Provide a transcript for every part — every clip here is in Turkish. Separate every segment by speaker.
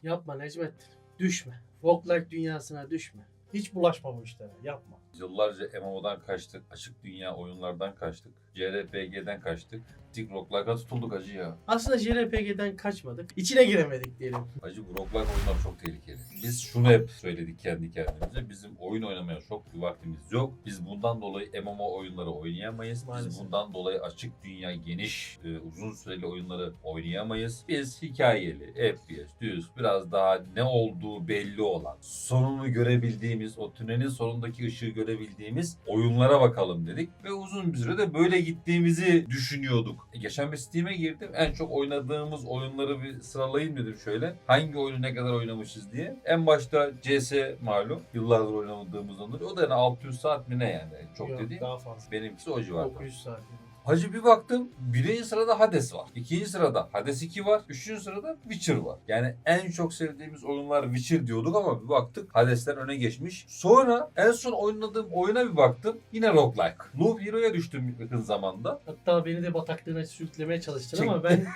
Speaker 1: Yapma Necmettin. Düşme. Roguelike dünyasına düşme. Hiç bulaşma bu işlere. Yapma.
Speaker 2: Yıllarca MMO'dan kaçtık. Açık dünya oyunlardan kaçtık. JRPG'den kaçtık. Tik roguelike'a tutulduk acı ya.
Speaker 1: Aslında JRPG'den kaçmadık. İçine giremedik diyelim.
Speaker 2: Acı bu roguelike oyunlar çok tehlikeli. Biz şunu hep söyledik kendi kendimize. Bizim oyun oynamaya çok bir vaktimiz yok. Biz bundan dolayı MMO oyunları oynayamayız.
Speaker 1: Maalesef.
Speaker 2: Biz bundan dolayı açık dünya, geniş, uzun süreli oyunları oynayamayız. Biz hikayeli, FPS, düz, biraz daha ne olduğu belli olan, sonunu görebildiğimiz, o tünelin sonundaki ışığı görebildiğimiz oyunlara bakalım dedik. Ve uzun bir sürede böyle gittiğimizi düşünüyorduk. Geçen bir Steam'e girdim. En çok oynadığımız oyunları bir sıralayayım dedim şöyle. Hangi oyunu ne kadar oynamışız diye. En başta CS malum. Yıllardır oynamadığımız onları. O da yani 600 saat mi ne yani? Çok
Speaker 1: Yok,
Speaker 2: dediğim.
Speaker 1: daha fazla.
Speaker 2: Benimkisi o civarda.
Speaker 1: 900 saat.
Speaker 2: Hacı bir baktım birinci sırada Hades var. İkinci sırada Hades 2 var. Üçüncü sırada Witcher var. Yani en çok sevdiğimiz oyunlar Witcher diyorduk ama bir baktık Hades'ten öne geçmiş. Sonra en son oynadığım oyuna bir baktım. Yine roguelike. Loop Hero'ya düştüm yakın zamanda.
Speaker 1: Hatta beni de bataklığına sürüklemeye çalıştın ama ben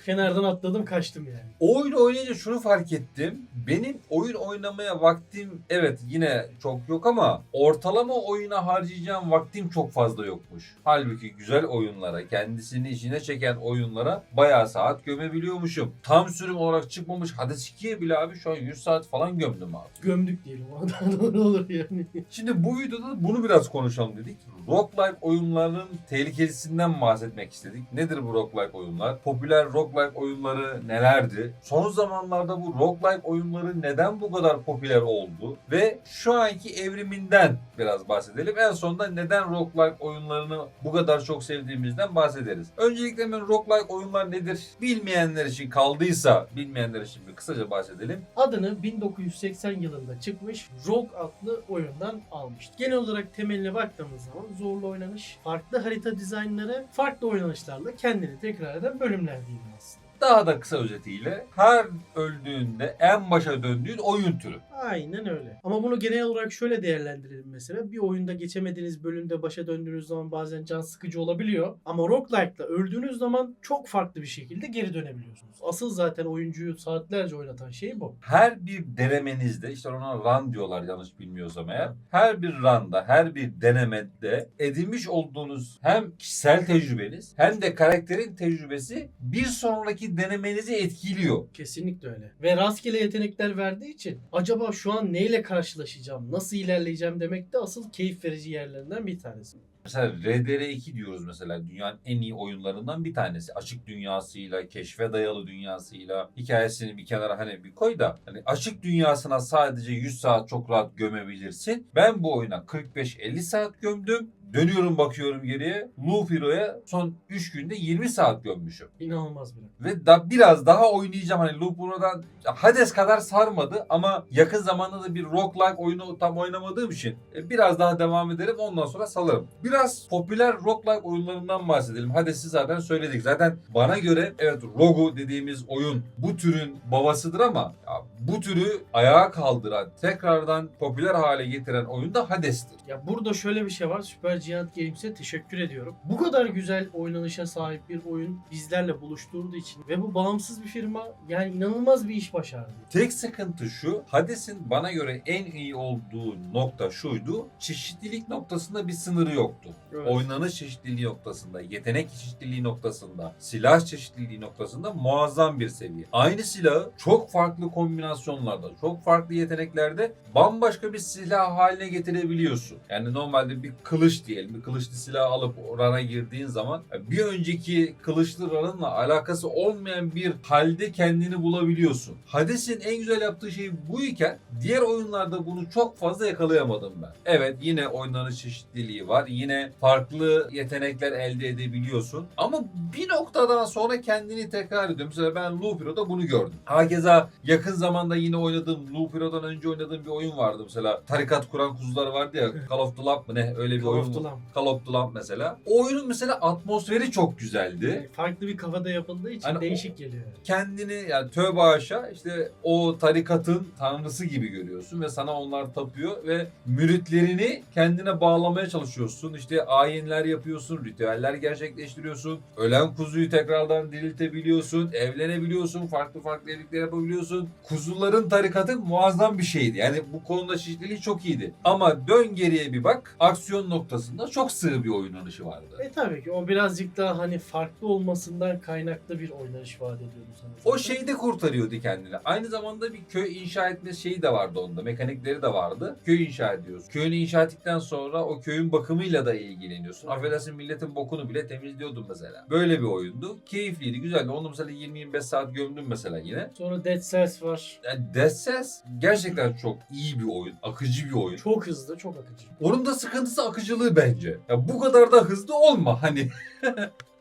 Speaker 1: kenardan atladım kaçtım yani.
Speaker 2: O oyunu oynayınca şunu fark ettim. Benim oyun oynamaya vaktim evet yine çok yok ama ortalama oyuna harcayacağım vaktim çok fazla yokmuş. Halbuki güzel oyunlara, kendisini içine çeken oyunlara bayağı saat gömebiliyormuşum. Tam sürüm olarak çıkmamış Hades 2'ye bile abi şu an 100 saat falan gömdüm abi.
Speaker 1: Gömdük diyelim. O da doğru olur yani.
Speaker 2: Şimdi bu videoda bunu biraz konuşalım dedik. Roguelike oyunlarının tehlikelisinden bahsetmek istedik. Nedir bu roguelike oyunlar? Popüler roguelike oyunları nelerdi? Son zamanlarda bu roguelike oyunları neden bu kadar popüler oldu? Ve şu anki evriminden biraz bahsedelim. En sonunda neden roguelike oyunlarını bu kadar çok sevdiğimizden bahsederiz. Öncelikle hemen roguelike oyunlar nedir? Bilmeyenler için kaldıysa bilmeyenler için bir kısaca bahsedelim.
Speaker 1: Adını 1980 yılında çıkmış Rogue adlı oyundan almıştı. Genel olarak temeline baktığımız zaman zorlu oynanış, farklı harita dizaynları, farklı oynanışlarla kendini tekrar eden bölümler diyelim aslında.
Speaker 2: Daha da kısa özetiyle her öldüğünde en başa döndüğün oyun türü.
Speaker 1: Aynen öyle. Ama bunu genel olarak şöyle değerlendirelim mesela. Bir oyunda geçemediğiniz bölümde başa döndüğünüz zaman bazen can sıkıcı olabiliyor. Ama roguelike'la öldüğünüz zaman çok farklı bir şekilde geri dönebiliyorsunuz. Asıl zaten oyuncuyu saatlerce oynatan şey bu.
Speaker 2: Her bir denemenizde işte ona run diyorlar yanlış bilmiyorsam eğer. Her bir run'da, her bir denemede edinmiş olduğunuz hem kişisel tecrübeniz hem de karakterin tecrübesi bir sonraki denemenizi etkiliyor.
Speaker 1: Kesinlikle öyle. Ve rastgele yetenekler verdiği için acaba şu an neyle karşılaşacağım, nasıl ilerleyeceğim demek de asıl keyif verici yerlerinden bir tanesi.
Speaker 2: Mesela RDR2 diyoruz mesela dünyanın en iyi oyunlarından bir tanesi. Açık dünyasıyla, keşfe dayalı dünyasıyla, hikayesini bir kenara hani bir koy da hani açık dünyasına sadece 100 saat çok rahat gömebilirsin. Ben bu oyuna 45-50 saat gömdüm. Dönüyorum bakıyorum geriye. Loop Hero'ya son 3 günde 20 saat gömmüşüm.
Speaker 1: İnanılmaz bir.
Speaker 2: Ve biraz daha oynayacağım. Hani Loop Hero'dan Hades kadar sarmadı ama yakın zamanda da bir roguelike oyunu tam oynamadığım için biraz daha devam ederim. Ondan sonra salarım. Biraz popüler roguelike oyunlarından bahsedelim. Hades'i zaten söyledik. Zaten bana göre evet Rogu dediğimiz oyun bu türün babasıdır ama ya, bu türü ayağa kaldıran, tekrardan popüler hale getiren oyun da Hades'tir.
Speaker 1: Ya burada şöyle bir şey var. Super Giant Games'e teşekkür ediyorum. Bu kadar güzel oynanışa sahip bir oyun bizlerle buluşturduğu için ve bu bağımsız bir firma yani inanılmaz bir iş başardı.
Speaker 2: Tek sıkıntı şu, Hades'in bana göre en iyi olduğu nokta şuydu, çeşitlilik noktasında bir sınırı yoktu.
Speaker 1: Evet.
Speaker 2: Oynanış çeşitliliği noktasında, yetenek çeşitliliği noktasında, silah çeşitliliği noktasında muazzam bir seviye. Aynı silahı çok farklı kombinasyonlarda, çok farklı yeteneklerde bambaşka bir silah haline getirebiliyorsun. Yani normalde bir kılıç diyelim, bir kılıçlı silah alıp run'a girdiğin zaman bir önceki kılıçlı run'ınla alakası olmayan bir halde kendini bulabiliyorsun. Hades'in en güzel yaptığı şey buyken diğer oyunlarda bunu çok fazla yakalayamadım ben. Evet yine oynanış çeşitliliği var. Yine farklı yetenekler elde edebiliyorsun. Ama bir noktadan sonra kendini tekrar ediyor. Mesela ben Loop Hero'da bunu gördüm. Hakeza yakın zamanda yine oynadığım Loop Hero'dan önce oynadığım bir oyun vardı. Mesela tarikat kuran kuzular vardı ya. Call of the Lamp mı ne öyle bir oyun
Speaker 1: of Duty Lamp.
Speaker 2: Call of Duty mesela. O oyunun mesela atmosferi çok güzeldi.
Speaker 1: Farklı bir kafada yapıldığı için
Speaker 2: Hani
Speaker 1: değişik geliyor.
Speaker 2: Kendini yani tövbe haşa işte o tarikatın tanrısı gibi görüyorsun ve sana onlar tapıyor ve müritlerini kendine bağlamaya çalışıyorsun. İşte ayinler yapıyorsun, ritüeller gerçekleştiriyorsun. Ölen kuzuyu tekrardan diriltebiliyorsun, evlenebiliyorsun, farklı farklı evlilikler yapabiliyorsun. Kuzuların tarikatı muazzam bir şeydi. Yani bu konuda çeşitliliği çok iyiydi. Ama dön geriye bir bak, aksiyon noktasında çok sığ bir oynanışı vardı.
Speaker 1: Tabii ki o birazcık daha hani farklı olmasından kaynaklı bir oynanış vaat ediyordu sana.
Speaker 2: O şeyi de kurtarıyordu kendini. Aynı zamanda bir köy inşa etme şeyi de vardı onda. Mekanikleri de vardı. Köy inşa ediyorsun. Köyünü inşa ettikten sonra o köyün bakımıyla da ilgileniyorsun. Affedersin milletin bokunu bile temizliyordun mesela. Böyle bir oyundu. Keyifliydi, güzeldi. Onu mesela 20-25 saat gömdüm mesela yine.
Speaker 1: Sonra Dead Cells var.
Speaker 2: Yani Dead Cells gerçekten çok iyi bir oyun. Akıcı bir oyun.
Speaker 1: Çok hızlı, çok akıcı.
Speaker 2: Onun da sıkıntısı akıcılığı bence. Ya bu kadar da hızlı olma hani.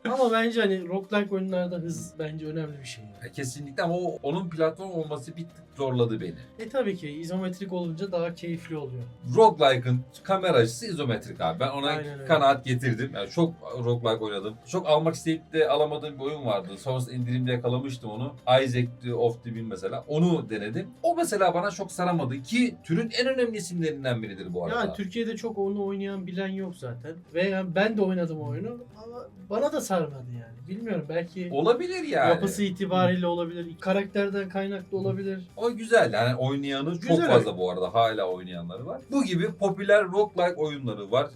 Speaker 1: Ama bence hani roguelike oyunlarda hız bence önemli bir şey. Yani.
Speaker 2: Kesinlikle ama onun platform olması bir tık zorladı beni.
Speaker 1: Tabii ki izometrik olunca daha keyifli oluyor.
Speaker 2: Roguelike'ın kamera açısı izometrik abi. Ben ona
Speaker 1: Aynen öyle.
Speaker 2: kanaat getirdim. Yani çok roguelike oynadım. Çok almak isteyip de alamadığım bir oyun vardı. Sonrasında indirimde yakalamıştım onu. Isaac of the Beam mesela. Onu denedim. O mesela bana çok saramadı ki türün en önemli isimlerinden biridir bu arada.
Speaker 1: Yani Türkiye'de çok onu oynayan bilen yok zaten. Ve yani ben de oynadım oyunu ama bana da sarmadı yani. Bilmiyorum belki
Speaker 2: Olabilir yani.
Speaker 1: yapısı itibariyle olabilir. Karakterden kaynaklı olabilir.
Speaker 2: O güzel yani oynayanı çok
Speaker 1: Güzel
Speaker 2: fazla bu arada hala oynayanları var. Bu gibi popüler roguelike oyunları var.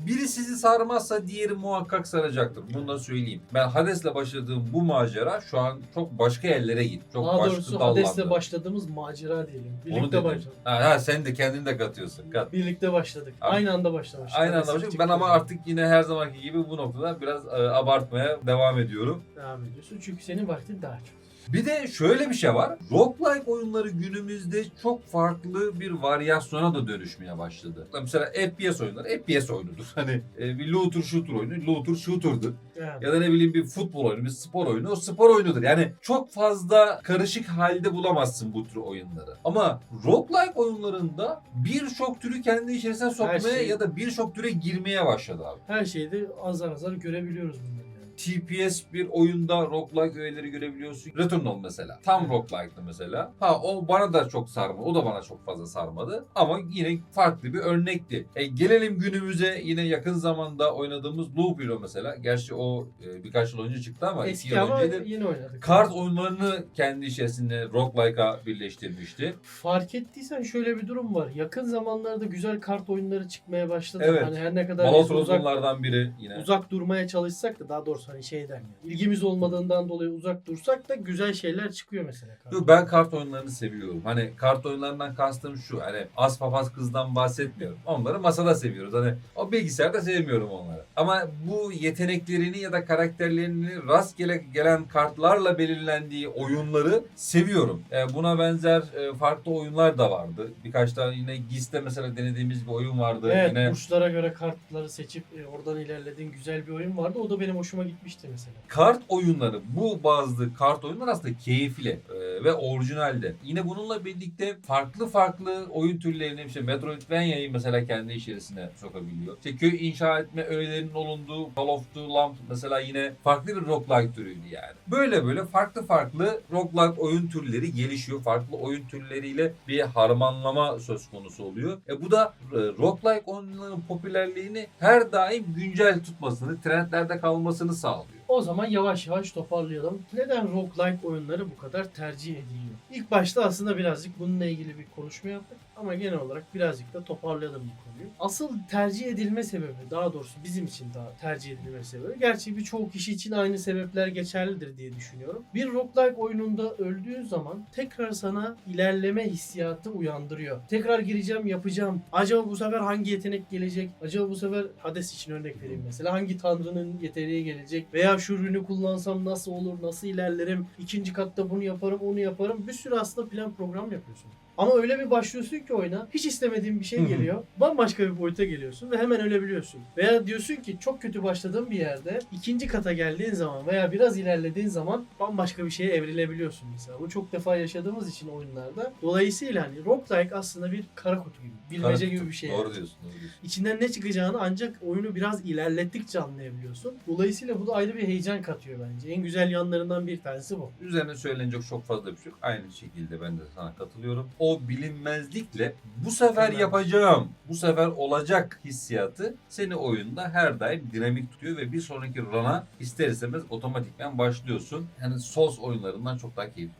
Speaker 2: Biri sizi sarmazsa diğeri muhakkak saracaktır. Bunu da söyleyeyim. Ben Hades'le başladığım bu macera şu an çok başka yerlere gitti. Çok
Speaker 1: Daha
Speaker 2: başka
Speaker 1: doğrusu
Speaker 2: dallandı.
Speaker 1: Hades'le başladığımız macera diyelim.
Speaker 2: Onu
Speaker 1: Birlikte
Speaker 2: dedim.
Speaker 1: başladık.
Speaker 2: Ha, sen de kendin de katıyorsun. Kat.
Speaker 1: Birlikte başladık.
Speaker 2: Abi,
Speaker 1: Aynı anda başlamıştık.
Speaker 2: Aynı anda
Speaker 1: Hades'i
Speaker 2: başladık. Ben
Speaker 1: bitirdik.
Speaker 2: ama artık yine her zamanki gibi bu noktada biraz abartmaya devam ediyorum.
Speaker 1: devam ediyorsun. Çünkü senin vaktin daha çok.
Speaker 2: Bir de şöyle bir şey var. Roguelike oyunları günümüzde çok farklı bir varyasyona da dönüşmeye başladı. Mesela FPS oyunları FPS oyunudur. Hani bir looter shooter oyunu looter shooter'dır.
Speaker 1: Yani.
Speaker 2: Ya da ne bileyim bir futbol oyunu, bir spor oyunu o spor oyunudur. Yani çok fazla karışık halde bulamazsın bu tür oyunları. Ama roguelike oyunlarında birçok türü kendi içerisine sokmaya
Speaker 1: şey-
Speaker 2: ya da birçok türe girmeye başladı abi.
Speaker 1: Her şeyde azar azar görebiliyoruz bunları. Yani.
Speaker 2: TPS bir oyunda roguelike öğeleri görebiliyorsun. Returnal mesela. Tam roguelike'dı mesela. Ha o bana da çok sarmadı. O da bana çok fazla sarmadı. Ama yine farklı bir örnekti. Gelelim günümüze yine yakın zamanda oynadığımız Loop Hero mesela. Gerçi o birkaç yıl önce çıktı ama 2
Speaker 1: Eski
Speaker 2: yıl
Speaker 1: ama
Speaker 2: önceydi.
Speaker 1: yine oynadık.
Speaker 2: Kart oyunlarını kendi içerisinde roguelike'a birleştirmişti.
Speaker 1: Fark ettiysen şöyle bir durum var. Yakın zamanlarda güzel kart oyunları çıkmaya başladı.
Speaker 2: Evet.
Speaker 1: Hani her ne kadar
Speaker 2: Balat
Speaker 1: biz
Speaker 2: Rozonlardan biri yine.
Speaker 1: uzak durmaya çalışsak da daha doğrusu hani şeyden yani. İlgimiz olmadığından dolayı uzak dursak da güzel şeyler çıkıyor mesela.
Speaker 2: Yok, ben kart oyunlarını seviyorum. Hani kart oyunlarından kastım şu. Hani az papaz kızdan bahsetmiyorum. Onları masada seviyoruz. Hani o bilgisayarda sevmiyorum onları. Ama bu yeteneklerini ya da karakterlerini rastgele gelen kartlarla belirlendiği oyunları seviyorum. Buna benzer farklı oyunlar da vardı. Birkaç tane yine GIS'te mesela denediğimiz bir oyun vardı.
Speaker 1: Evet,
Speaker 2: Yine
Speaker 1: burçlara göre kartları seçip oradan ilerlediğin güzel bir oyun vardı. O da benim hoşuma gitmişti mesela.
Speaker 2: kart oyunları, bu bazı kart oyunları aslında keyifli ve orijinalde. Yine bununla birlikte farklı farklı oyun türlerini, işte Metroidvania'yı mesela kendi içerisine sokabiliyor. İşte köy inşa etme öğelerinin olunduğu Call of Duty Lamp mesela yine farklı bir roguelike türüydü yani. Böyle farklı farklı roguelike oyun türleri gelişiyor. Farklı oyun türleriyle bir harmanlama söz konusu oluyor. Bu da roguelike oyunların popülerliğini her daim güncel tutmasını, trendlerde kalmasını sağlıyor.
Speaker 1: O zaman yavaş yavaş toparlayalım. Neden roguelike oyunları bu kadar tercih ediliyor? İlk başta aslında birazcık bununla ilgili bir konuşma yaptık. Ama genel olarak birazcık da toparlayalım bu konuyu. Asıl tercih edilme sebebi, daha doğrusu bizim için daha tercih edilme sebebi, gerçi birçok kişi için aynı sebepler geçerlidir diye düşünüyorum. Bir roguelike oyununda öldüğün zaman tekrar sana ilerleme hissiyatı uyandırıyor. Tekrar gireceğim, yapacağım. Acaba bu sefer hangi yetenek gelecek? Acaba bu sefer Hades için örnek vereyim mesela. Hangi tanrının yeteneği gelecek? Veya şu ürünü kullansam nasıl olur? Nasıl ilerlerim? İkinci katta bunu yaparım, onu yaparım. Bir sürü aslında plan program yapıyorsun. Ama öyle bir başlıyorsun ki oyuna, hiç istemediğin bir şey geliyor. Bambaşka bir boyuta geliyorsun ve hemen ölebiliyorsun. Veya diyorsun ki çok kötü başladığın bir yerde ikinci kata geldiğin zaman veya biraz ilerlediğin zaman bambaşka bir şeye evrilebiliyorsun mesela. Bu çok defa yaşadığımız için oyunlarda. Dolayısıyla hani roguelike aslında bir kara kutu gibi, bilmece gibi bir şey.
Speaker 2: Doğru diyorsun, doğru diyorsun.
Speaker 1: İçinden ne çıkacağını ancak oyunu biraz ilerlettikçe anlayabiliyorsun. Dolayısıyla bu da ayrı bir heyecan katıyor bence. En güzel yanlarından bir tanesi bu.
Speaker 2: Üzerine söylenecek çok fazla bir şey yok. Aynı şekilde ben de sana katılıyorum. O bilinmezlikle bu sefer
Speaker 1: Hemen.
Speaker 2: yapacağım, bu sefer olacak hissiyatı seni oyunda her daim dinamik tutuyor ve bir sonraki run'a ister istemez otomatikman başlıyorsun. Yani Souls oyunlarından çok daha keyifli.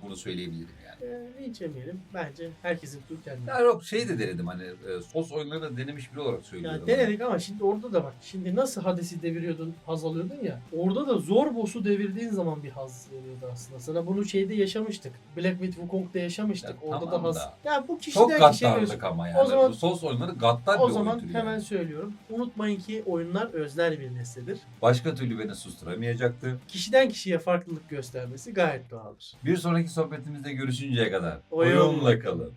Speaker 2: Bunu söyleyebilirim yani.
Speaker 1: Hiç yemeyelim. Bence herkesin tutup kendine.
Speaker 2: Ya yok şey de denedim hani Souls oyunlarını da denemiş biri olarak söylüyorum.
Speaker 1: Ya denedik ama şimdi orada da bak. Şimdi nasıl Hades'i deviriyordun, haz alıyordun ya. Orada da zor boss'u devirdiğin zaman bir haz veriyordu aslında. Sana bunu şeyde yaşamıştık. Black Myth Wukong'da yaşamıştık.
Speaker 2: Ya
Speaker 1: orada
Speaker 2: tamam
Speaker 1: da haz.
Speaker 2: da.
Speaker 1: Ya bu
Speaker 2: Çok
Speaker 1: kişiden kişiye göre.
Speaker 2: gaddarlık ama yani.
Speaker 1: O zaman-
Speaker 2: Bu Souls oyunları gaddar
Speaker 1: O
Speaker 2: bir
Speaker 1: zaman
Speaker 2: oyun türü
Speaker 1: hemen
Speaker 2: yani.
Speaker 1: söylüyorum. Unutmayın ki oyunlar öznel bir nesnedir.
Speaker 2: Başka türlü beni susturamayacaktı.
Speaker 1: Kişiden kişiye farklılık göstermesi gayet doğaldır.
Speaker 2: Bir sonraki sohbetimizde görüşünceye kadar
Speaker 1: Oyunla
Speaker 2: oyunla kalın.